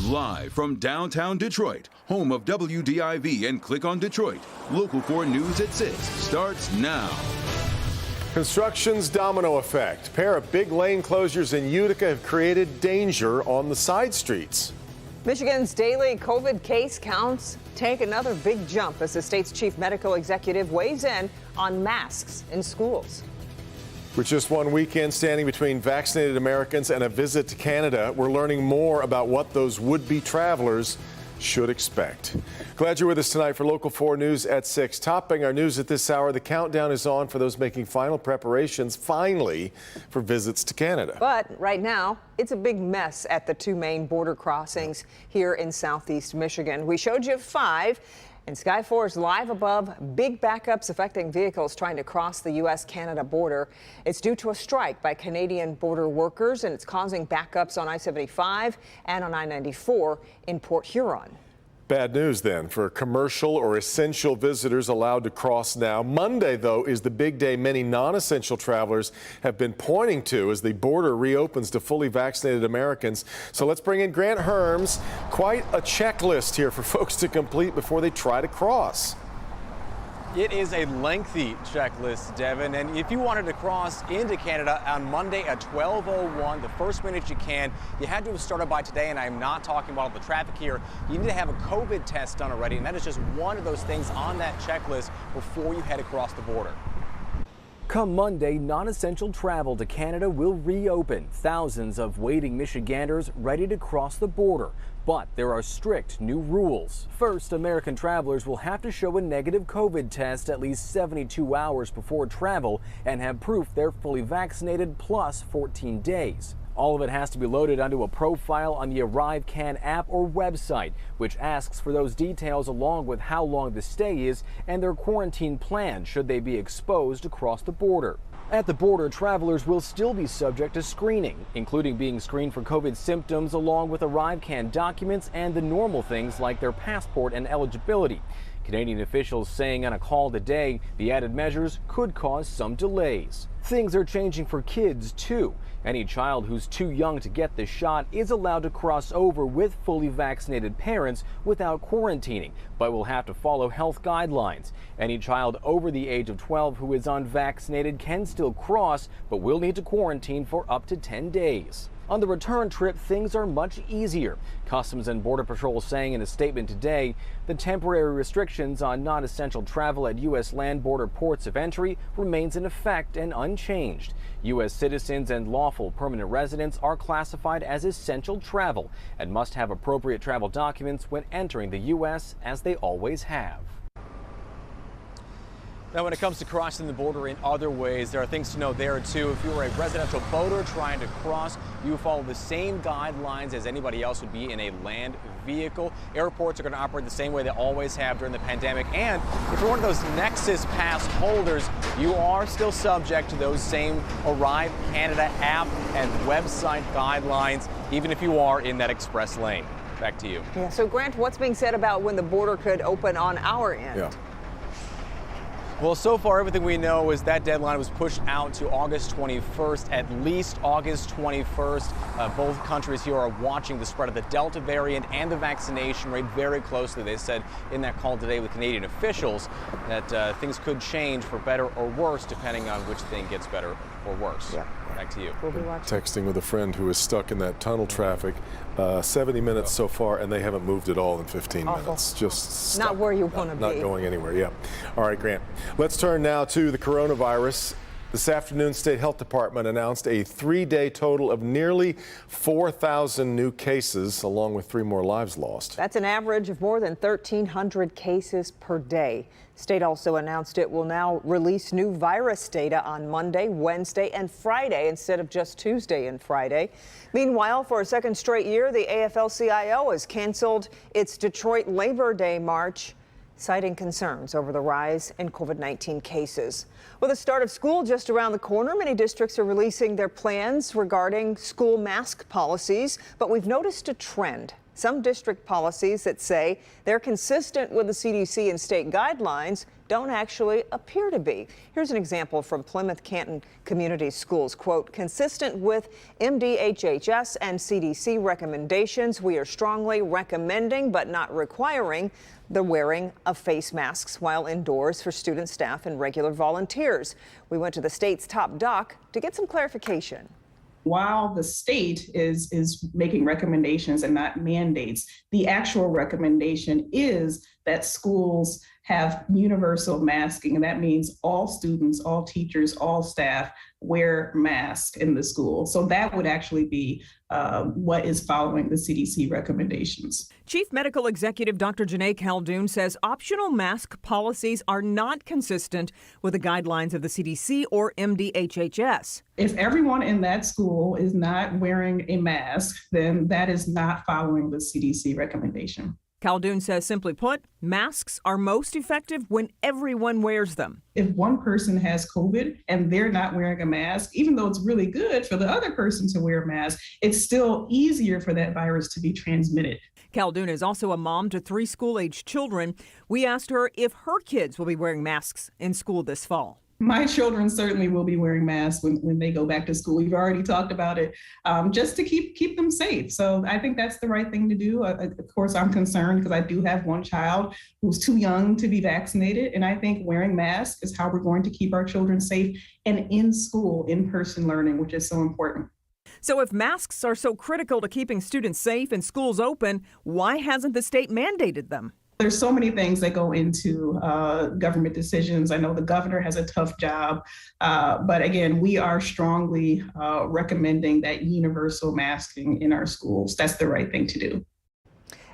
Live from downtown Detroit, home of WDIV and Click on Detroit, Local 4 News at 6 starts now. Construction's domino effect. A pair of big lane closures in Utica have created danger on the side streets. Michigan's daily COVID case counts take another big jump as the state's chief medical executive weighs in on masks in schools. With just one weekend standing between vaccinated Americans and a visit to Canada, we're learning more about what those would-be travelers should expect. Glad you're with us tonight for Local 4 News at 6. Topping our news at this hour, the countdown is on for those making final preparations, finally, for visits to Canada. But right now, it's a big mess at the two main border crossings here in southeast Michigan. We showed you 5. And Sky 4 is live above big backups affecting vehicles trying to cross the U.S.-Canada border. It's due to a strike by Canadian border workers, and it's causing backups on I-75 and on I-94 in Port Huron. Bad news then for commercial or essential visitors allowed to cross now. Monday, though, is the big day many non-essential travelers have been pointing to as the border reopens to fully vaccinated Americans. So let's bring in Grant Herms. Quite a checklist here for folks to complete before they try to cross. It is a lengthy checklist, Devin, and if you wanted to cross into Canada on Monday at 12:01, the first minute you can, you had to have started by today, and I'm not talking about all the traffic here. You need to have a COVID test done already, and that is just one of those things on that checklist before you head across the border. Come Monday, non-essential travel to Canada will reopen. Thousands of waiting Michiganders ready to cross the border. But there are strict new rules. First, American travelers will have to show a negative COVID test at least 72 hours before travel and have proof they're fully vaccinated plus 14 days. All of it has to be loaded onto a profile on the ArriveCan app or website, which asks for those details along with how long the stay is and their quarantine plan should they be exposed across the border. At the border, travelers will still be subject to screening, including being screened for COVID symptoms along with ArriveCan documents and the normal things like their passport and eligibility. Canadian officials saying on a call today the added measures could cause some delays. Things are changing for kids, too. Any child who's too young to get the shot is allowed to cross over with fully vaccinated parents without quarantining, but will have to follow health guidelines. Any child over the age of 12 who is unvaccinated can still cross, but will need to quarantine for up to 10 days. On the return trip, things are much easier. Customs and Border Patrol saying in a statement today, the temporary restrictions on non-essential travel at U.S. land border ports of entry remains in effect and unchanged. U.S. citizens and lawful permanent residents are classified as essential travel and must have appropriate travel documents when entering the U.S. as they always have. Now, when it comes to crossing the border in other ways, there are things to know there, too. If you are a residential boater trying to cross, you follow the same guidelines as anybody else would be in a land vehicle. Airports are going to operate the same way they always have during the pandemic. And if you're one of those Nexus Pass holders, you are still subject to those same Arrive Canada app and website guidelines, even if you are in that express lane. Back to you. Yeah, so Grant, what's being said about when the border could open on our end? Yeah. Well, so far, everything we know is that deadline was pushed out to August 21st, at least August 21st. Both countries here are watching the spread of the Delta variant and the vaccination rate very closely. They said in that call today with Canadian officials that things could change for better or worse depending on which thing gets better or worse. Yeah. Back to you. We'll be watching. Texting with a friend who is stuck in that tunnel traffic. 70 minutes so far, and they haven't moved at all in 15 minutes. Just stuck. Not where you want to be. Not going anywhere, yeah. All right, Grant. Let's turn now to the coronavirus. This afternoon, State Health Department announced a 3-day total of nearly 4,000 new cases, along with 3 more lives lost. That's an average of more than 1,300 cases per day. State also announced it will now release new virus data on Monday, Wednesday, and Friday instead of just Tuesday and Friday. Meanwhile, for a second straight year, the AFL-CIO has canceled its Detroit Labor Day March, citing concerns over the rise in COVID-19 cases. With the start of school just around the corner, many districts are releasing their plans regarding school mask policies, but we've noticed a trend. Some district policies that say they're consistent with the CDC and state guidelines don't actually appear to be. Here's an example from Plymouth Canton Community Schools. Quote, consistent with MDHHS and CDC recommendations, we are strongly recommending but not requiring the wearing of face masks while indoors for student, staff, and regular volunteers. We went to the state's top doc to get some clarification. While the state is making recommendations and not mandates, the actual recommendation is that schools have universal masking, and that means all students, all teachers, all staff wear masks in the school. So that would actually be what is following the CDC recommendations. Chief Medical Executive Dr. Janae Caldoun says optional mask policies are not consistent with the guidelines of the CDC or MDHHS. If everyone in that school is not wearing a mask, then that is not following the CDC recommendation. Caldoun says, simply put, masks are most effective when everyone wears them. If one person has COVID and they're not wearing a mask, even though it's really good for the other person to wear a mask, it's still easier for that virus to be transmitted. Caldoun is also a mom to 3 school-aged children. We asked her if her kids will be wearing masks in school this fall. My children certainly will be wearing masks when they go back to school. We've already talked about it, just to keep them safe. So I think that's the right thing to do. Of course, I'm concerned because I do have one child who's too young to be vaccinated. And I think wearing masks is how we're going to keep our children safe and in school, in-person learning, which is so important. So if masks are so critical to keeping students safe and schools open, why hasn't the state mandated them? There's so many things that go into government decisions. I know the governor has a tough job, but again, we are strongly recommending that universal masking in our schools. That's the right thing to do.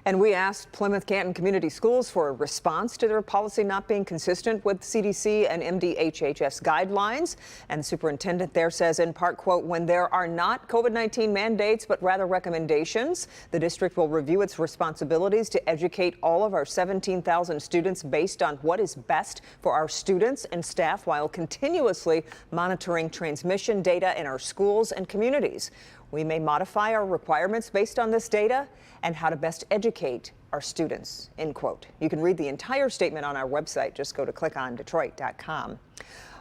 And we asked Plymouth Canton Community Schools for a response to their policy not being consistent with CDC and MDHHS guidelines. And the superintendent there says, in part, quote, when there are not COVID-19 mandates, but rather recommendations, the district will review its responsibilities to educate all of our 17,000 students based on what is best for our students and staff while continuously monitoring transmission data in our schools and communities. We may modify our requirements based on this data and how to best educate our students, end quote. You can read the entire statement on our website. Just go to clickondetroit.com.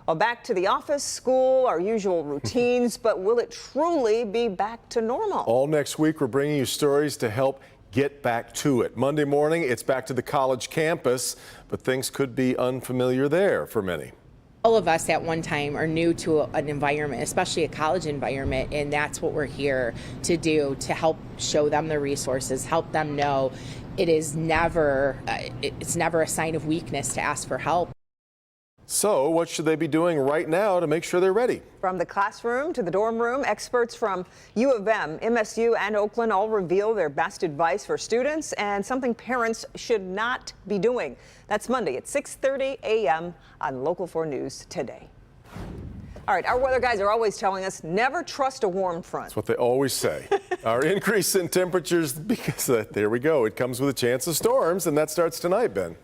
Well, back to the office, school, our usual routines, but will it truly be back to normal? All next week, we're bringing you stories to help get back to it. Monday morning, it's back to the college campus, but things could be unfamiliar there for many. All of us at one time are new to an environment, especially a college environment, and that's what we're here to do, to help show them the resources, help them know it's never a sign of weakness to ask for help. So what should they be doing right now to make sure they're ready? From the classroom to the dorm room, experts from U of M, MSU, and Oakland all reveal their best advice for students and something parents should not be doing. That's Monday at 6:30 a.m. on Local 4 News Today. All right, our weather guys are always telling us never trust a warm front. That's what they always say. Our increase in temperatures, because there we go. It comes with a chance of storms, and that starts tonight, Ben.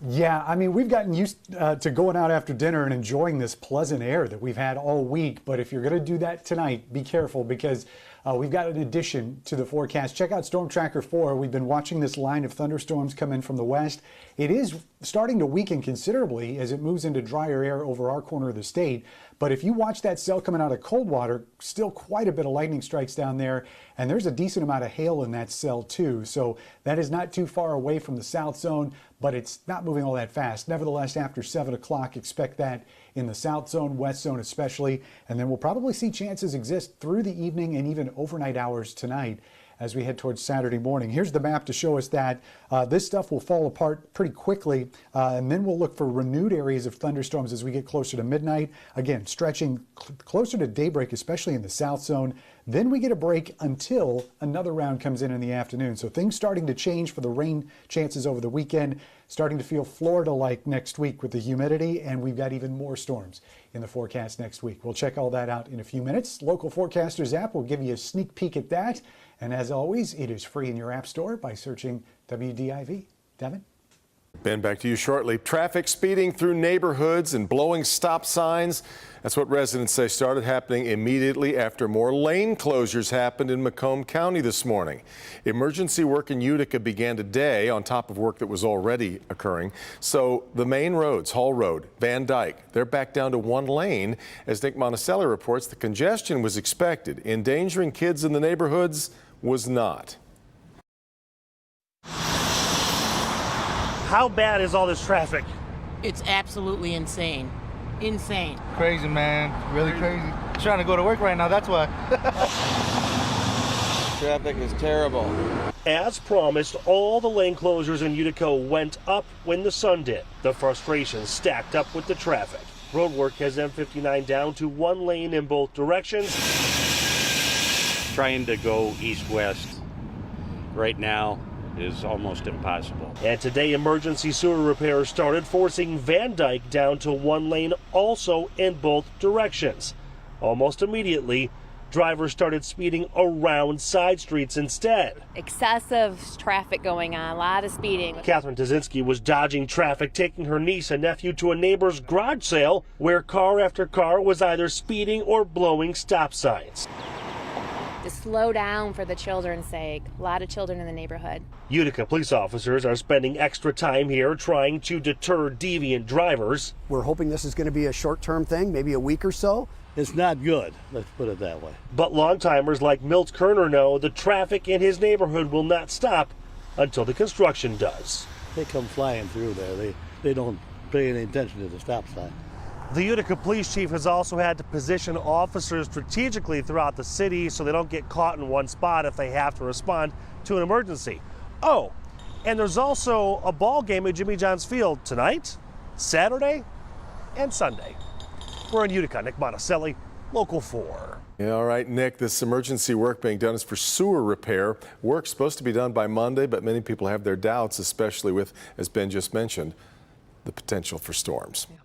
Yeah, I mean, we've gotten used to going out after dinner and enjoying this pleasant air that we've had all week. But if you're going to do that tonight, be careful because we've got an addition to the forecast. Check out Storm Tracker 4. We've been watching this line of thunderstorms come in from the west. It is starting to weaken considerably as it moves into drier air over our corner of the state. But if you watch that cell coming out of Coldwater, still quite a bit of lightning strikes down there, and there's a decent amount of hail in that cell too. So that is not too far away from the south zone, but it's not moving all that fast. Nevertheless, after 7 o'clock, expect that in the south zone, west zone especially, and then we'll probably see chances exist through the evening and even overnight hours tonight as we head towards Saturday morning. Here's the map to show us that this stuff will fall apart pretty quickly, and then we'll look for renewed areas of thunderstorms as we get closer to midnight. Again, stretching closer to daybreak, especially in the south zone. Then we get a break until another round comes in the afternoon. So things starting to change for the rain chances over the weekend, starting to feel Florida-like next week with the humidity, and we've got even more storms in the forecast next week. We'll check all that out in a few minutes. Local Forecasters app will give you a sneak peek at that. And as always, it is free in your app store by searching WDIV. Devin? Ben, back to you shortly. Traffic speeding through neighborhoods and blowing stop signs. That's what residents say started happening immediately after more lane closures happened in Macomb County this morning. Emergency work in Utica began today on top of work that was already occurring. So the main roads, Hall Road, Van Dyke, they're back down to one lane. As Nick Monticelli reports, the congestion was expected. Endangering kids in the neighborhoods was not. How bad is all this traffic? It's absolutely insane. Insane. Crazy, man. Really crazy. Trying to go to work right now, that's why. Traffic is terrible. As promised, all the lane closures in Utica went up when the sun did. The frustration stacked up with the traffic. Roadwork has M59 down to one lane in both directions. Trying to go east-west right now is almost impossible. And today, emergency sewer repairs started, forcing Van Dyke down to one lane also in both directions. Almost immediately, drivers started speeding around side streets instead. Excessive traffic going on, a lot of speeding. Catherine Tazinski was dodging traffic, taking her niece and nephew to a neighbor's garage sale where car after car was either speeding or blowing stop signs. To slow down for the children's sake. A lot of children in the neighborhood. Utica police officers are spending extra time here trying to deter deviant drivers. We're hoping this is going to be a short-term thing, maybe a week or so. It's not good, let's put it that way. But longtimers like Milt Kerner know the traffic in his neighborhood will not stop until the construction does. They come flying through there. They don't pay any attention to the stop sign. The Utica police chief has also had to position officers strategically throughout the city so they don't get caught in one spot if they have to respond to an emergency. Oh, and there's also a ball game at Jimmy John's Field tonight, Saturday, and Sunday. We're in Utica. Nick Monticelli, Local 4. Yeah, all right, Nick, this emergency work being done is for sewer repair. Work's supposed to be done by Monday, but many people have their doubts, especially with, as Ben just mentioned, the potential for storms. Yeah.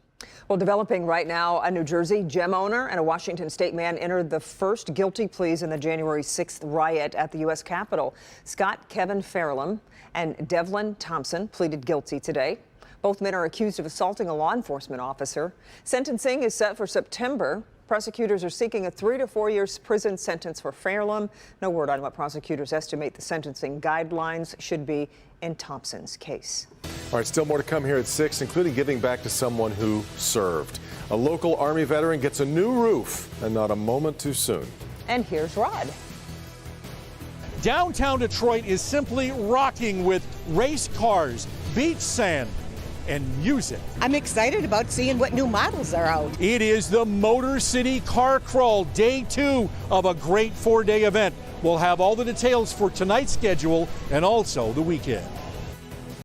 Well, developing right now, a New Jersey gym owner and a Washington state man entered the first guilty pleas in the January 6th riot at the U.S. Capitol. Scott Kevin Fairlam and Devlin Thompson pleaded guilty today. Both men are accused of assaulting a law enforcement officer. Sentencing is set for September. Prosecutors are seeking a 3 to 4 years prison sentence for Fairlam. No word on what prosecutors estimate the sentencing guidelines should be in Thompson's case. All right, still more to come here at 6, including giving back to someone who served. A local Army veteran gets a new roof, and not a moment too soon. And here's Rod. Downtown Detroit is simply rocking with race cars, beach sand, and music. I'm excited about seeing what new models are out. It is the Motor City Car Crawl, day 2 of a great 4-day event. We'll have all the details for tonight's schedule and also the weekend.